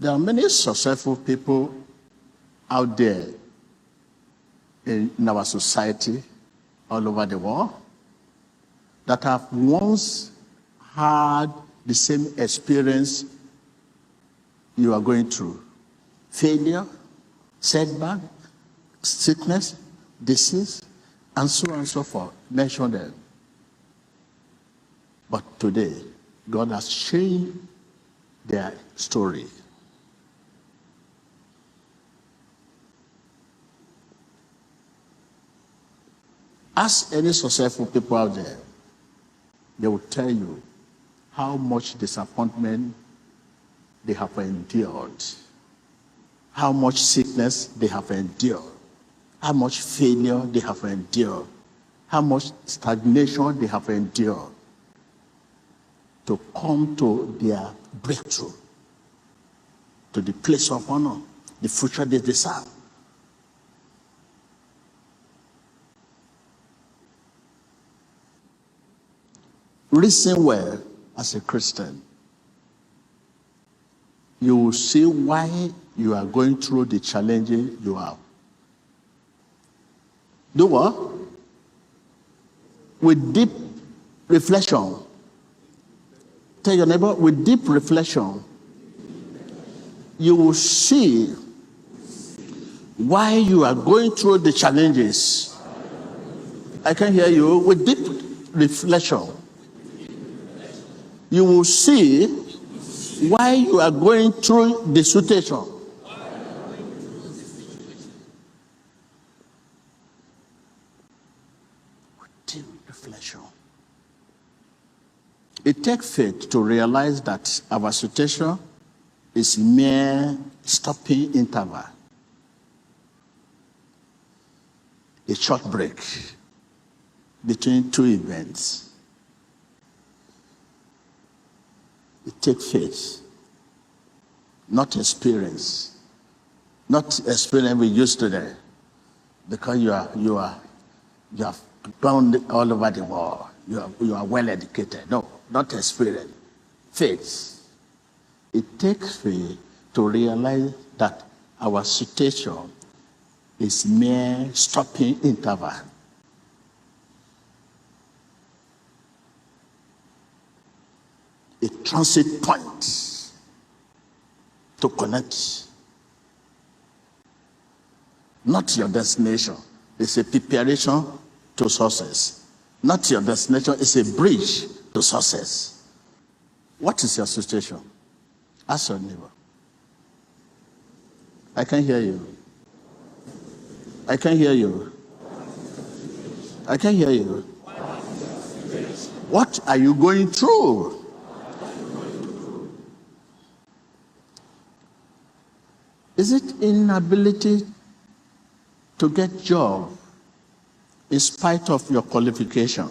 There are many successful people out there in our society, all over the world, that have once had the same experience you are going through. Failure, setback, sickness, disease, and so on and so forth. Mention them. But today, God has changed their story. Ask any successful people out there, they will tell you how much disappointment they have endured, how much sickness they have endured, how much failure they have endured, how much stagnation they have endured to come to their breakthrough, to the place of honor, the future they deserve. Listen well as a Christian. You will see why you are going through the challenges you have. Do what? With deep reflection. Tell your neighbor, with deep reflection, you will see why you are going through the challenges. I can hear you. With deep reflection, you will see why you are going through the situation. With deep reflection. It takes faith to realize that our situation is mere stopping interval, a short break between two events. It takes faith, not experience. Not experience we used today, because you have gone all over the world. You are well educated. No, not experience. Faith. It takes faith to realize that our situation is mere stopping interval. A transit point to connect. Not your destination. It's a preparation to success. Not your destination. It's a bridge to success. What is your situation? Ask your neighbor. I can hear you. I can hear you. I can hear you. What are you going through? Is it inability to get job in spite of your qualification?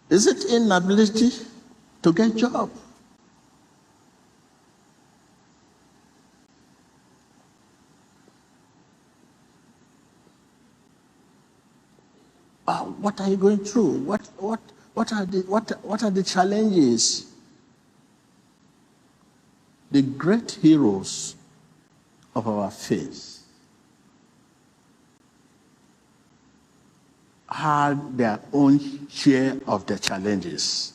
Is it inability to get job? What are you going through? What are the challenges? The great heroes of our faith had their own share of the challenges.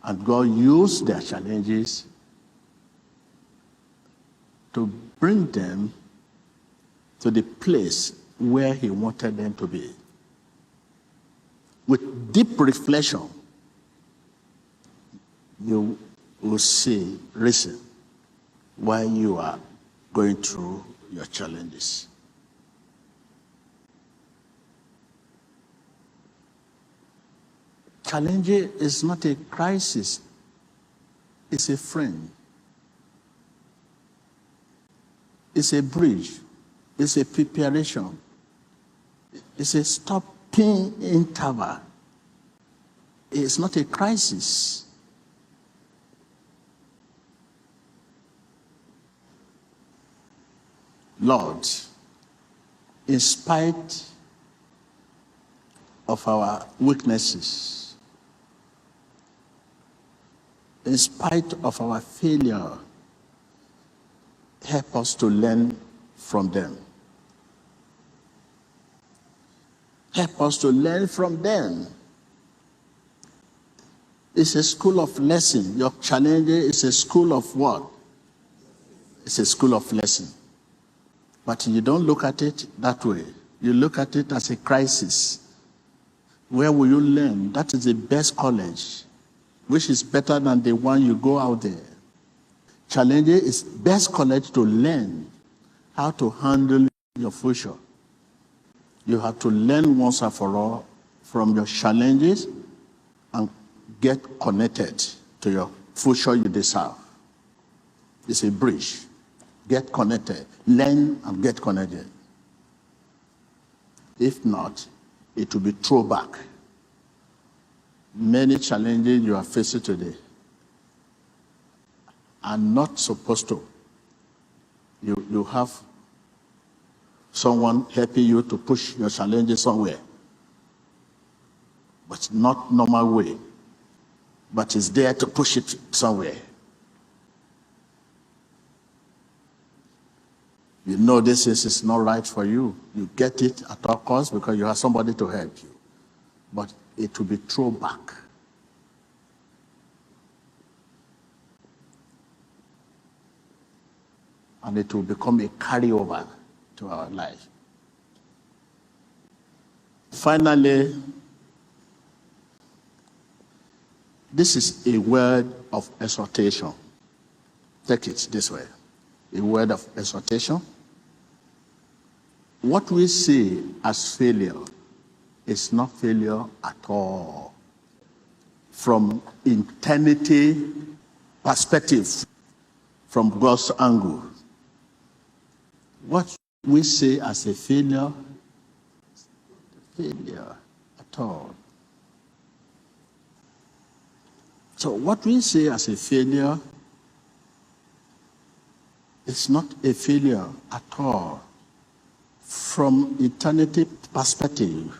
And God used their challenges to bring them to the place where He wanted them to be. With deep reflection, you will see reason why you are going through your challenges. Challenge is not a crisis, it's a friend. It's a bridge. It's a preparation. It's a stopping interval. It's not a crisis. Lord, in spite of our weaknesses, in spite of our failure, help us to learn from them. Help us to learn from them. It's a school of lesson. Your challenge is a school of what? It's a school of lesson. But you don't look at it that way. You look at it as a crisis. Where will you learn? That is the best college, which is better than the one you go out there. Challenge is best college to learn how to handle your future. You have to learn once and for all from your challenges and get connected to your future you deserve. It's a bridge. Get connected. Learn and get connected. If not, it will be throwback. Many challenges you are facing today are not supposed to. You have someone helping you to push your challenges somewhere. But not normal way. But it's there to push it somewhere. You know this is not right for you. You get it at all costs because you have somebody to help you. But it will be throwback. And it will become a carryover to our life. Finally, this is a word of exhortation. Take it this way. A word of exhortation. What we see as failure is not failure at all. From eternity perspective, from God's angle, what we see as a failure at all. So what we see as a failure is not a failure at all. From eternity perspective,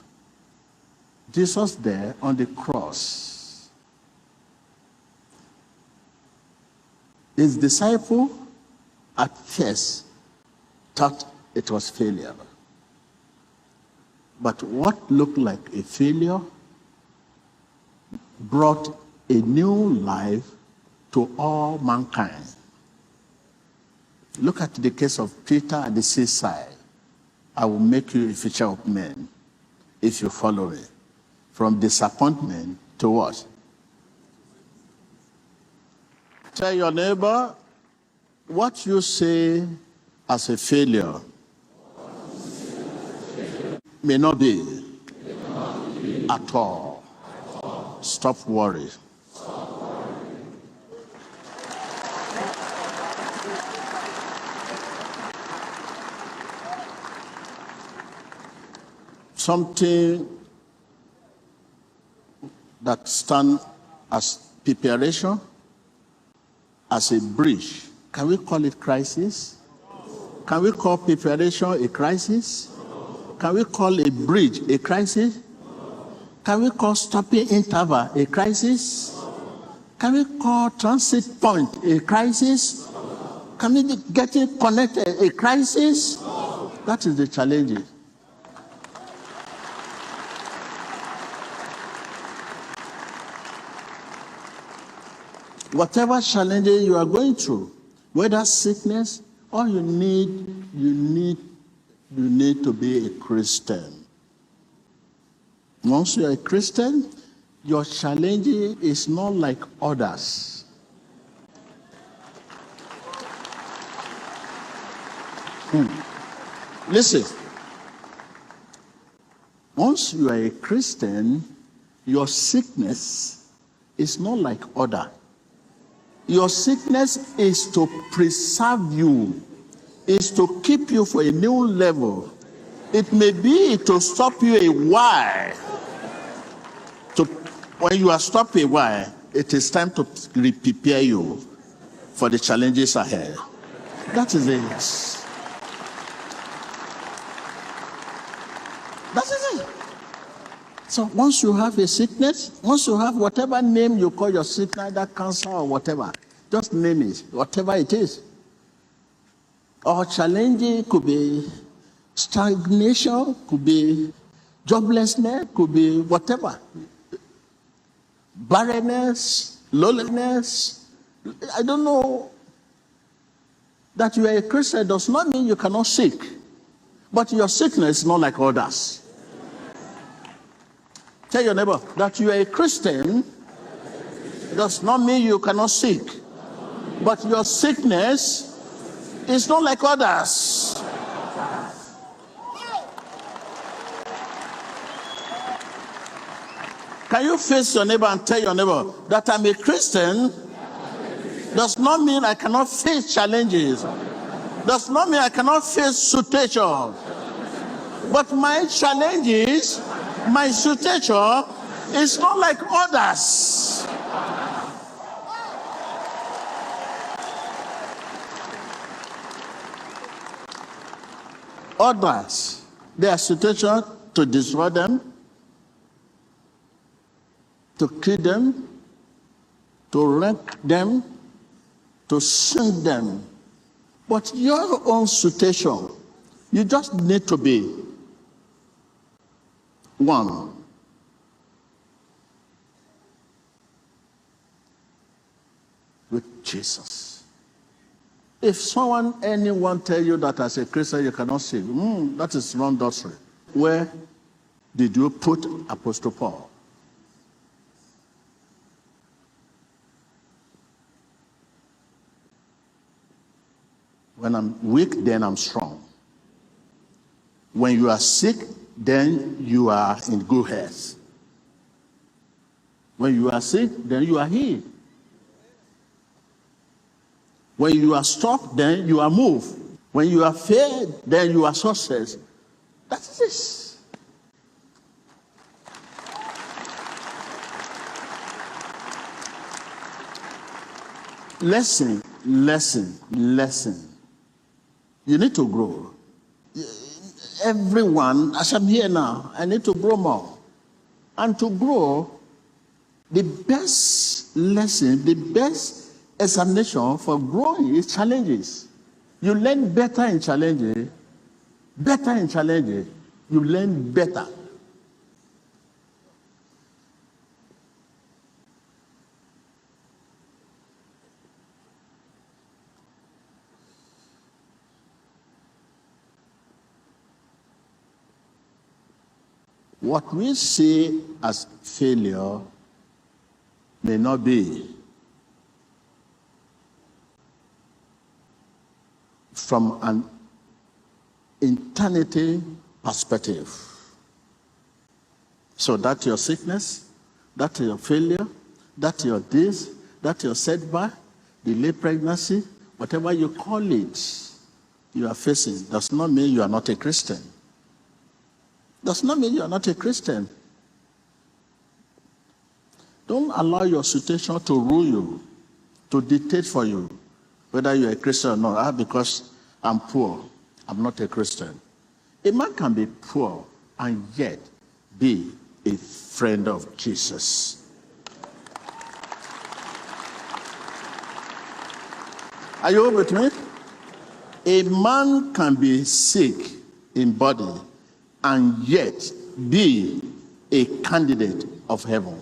Jesus there on the cross, his disciple at first thought it was failure. But what looked like a failure brought a new life to all mankind. Look at the case of Peter at the seaside. I will make you a fisher of men if you follow me. From disappointment to what? Tell your neighbor, what you say as a failure may not be at all. Stop worrying. Something that stands as preparation, as a bridge. Can we call it crisis? Can we call preparation a crisis? Can we call a bridge a crisis? Can we call stopping interval a crisis? Can we call transit point a crisis? Can we get it connected a crisis? That is the challenge. Whatever challenges you are going through, whether sickness, all you need to be a Christian. Once you are a Christian, your challenge is not like others. Listen. Once you are a Christian, your sickness is not like others. Your sickness is to preserve you, is to keep you for a new level. It may be to stop you a while. When you are stopped a while, it is time to prepare you for the challenges ahead. That is it. That is it. So once you have a sickness, once you have whatever name you call your sickness, that cancer or whatever, just name it, whatever it is. Or challenging could be stagnation, could be joblessness, could be whatever. Barrenness, loneliness. I don't know. That you are a Christian does not mean you cannot sick. But your sickness is not like others. Tell your neighbor that you are a Christian does not mean you cannot sick. But your sickness is not like others. Can you face your neighbor and tell your neighbor that I'm a Christian does not mean I cannot face challenges. Does not mean I cannot face situations. But my challenges, my situation is not like others. Others, their situation to destroy them, to kill them, to wreck them, to sink them. But your own situation, you just need to be one. With Jesus. If anyone tell you that as a Christian you cannot sin, that is wrong doctrine. Where did you put Apostle Paul? When I'm weak, then I'm strong. When you are sick, then you are in good health. When you are sick, then you are healed. When you are stopped, then you are moved. When you are failed, then you are success. That's this. Lesson. You need to grow. Everyone, as I'm here now, I need to grow more. And to grow, the best lesson, the best examination for growing is challenges. You learn better in challenges. You learn better. What we see as failure may not be. From an eternity perspective. So that's your sickness, that's your failure, that's your this, that's your setback, delayed pregnancy, whatever you call it, you are facing, does not mean you are not a Christian. Does not mean you are not a Christian. Don't allow your situation to rule you, to dictate for you whether you're a Christian or not. Because I'm poor, I'm not a Christian. A man can be poor and yet be a friend of Jesus. Are you with me? A man can be sick in body and yet be a candidate of heaven.